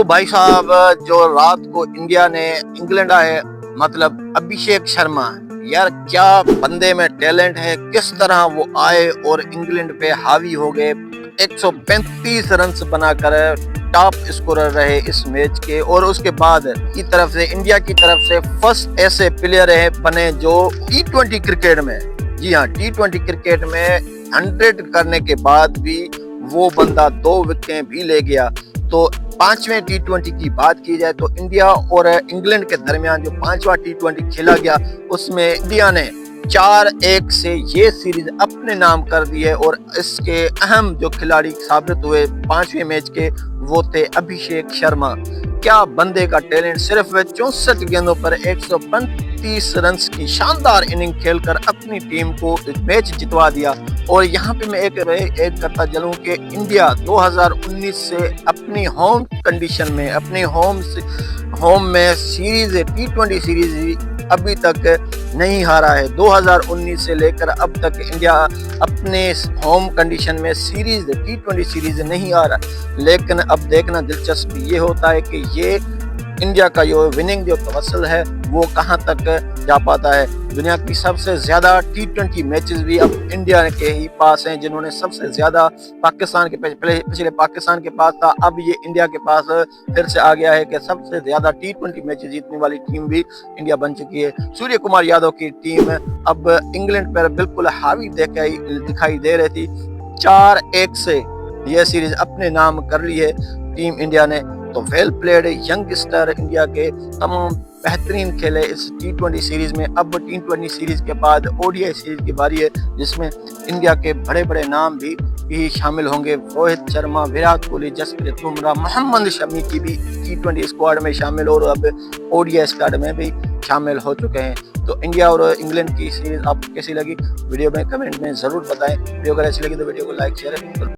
भाई साहब, जो रात को इंडिया ने इंग्लैंड आए, मतलब अभिषेक शर्मा, यार क्या बंदे में टैलेंट है, किस तरह वो आए और इंग्लैंड पे हावी हो गए। 135 रन बनाकर टॉप स्कोरर रहे इस मैच के, और उसके बाद की तरफ से इंडिया की तरफ से फर्स्ट ऐसे प्लेयर बने जो T20 क्रिकेट में, जी हाँ, T20 क्रिकेट में 100 करने के बाद भी वो बंदा 2 विकेटें भी ले गया। तो 5वें T20 की बात की जाए तो इंडिया और इंग्लैंड के दरमियान जो 5वां T20 खेला गया, उसमें इंडिया ने 4-1 से ये सीरीज अपने नाम कर दी है। और इसके अहम जो खिलाड़ी साबित हुए 5वें मैच के, वो थे अभिषेक शर्मा। क्या बंदे का टैलेंट, सिर्फ 64 गेंदों पर 135 रन की शानदार इनिंग खेलकर अपनी टीम को मैच जितवा दिया। और यहाँ पे मैं एक करता चलूं कि इंडिया 2019 से अपनी होम कंडीशन में, अपनी होम में सीरीज T20 सीरीज अभी तक नहीं हारा है। 2019 से लेकर अब तक इंडिया अपने होम कंडीशन में सीरीज T20 सीरीज नहीं हारा। लेकिन अब देखना दिलचस्प ये होता है कि ये इंडिया का जो विनिंग जो तवस्सुल है वो कहां तक जा पाता है। दुनिया की सबसे ज्यादा T20 मैचेस भी अब इंडिया के ही पास हैं, जिन्होंने सबसे ज्यादा पाकिस्तान के पिछले पाकिस्तान के पास था, अब ये इंडिया के पास फिर से आ गया है कि सबसे ज्यादा T20 मैचेस जीतने वाली टीम भी इंडिया बन चुकी है। सूर्य कुमार यादव की टीम अब इंग्लैंड पर बिल्कुल हावी दिखाई दे रही थी। 4-1 से यह सीरीज अपने नाम कर ली है टीम इंडिया ने। तो वेल प्लेड यंगस्टर इंडिया के तमाम बेहतरीन खेले इस T20 सीरीज में। अब T20 सीरीज के बाद ODI सीरीज की बारी है, जिसमें इंडिया के बड़े बड़े नाम भी शामिल होंगे। रोहित शर्मा, विराट कोहली, जसप्रीत बुमराह, मोहम्मद शमी की भी T20 स्क्वाड में शामिल और अब ODI स्क्वाड में भी शामिल हो चुके हैं। तो इंडिया और इंग्लैंड की सीरीज आपको कैसी लगी, वीडियो में कमेंट में जरूर बताएं। वीडियो अगर अच्छी लगी तो वीडियो को लाइक शेयर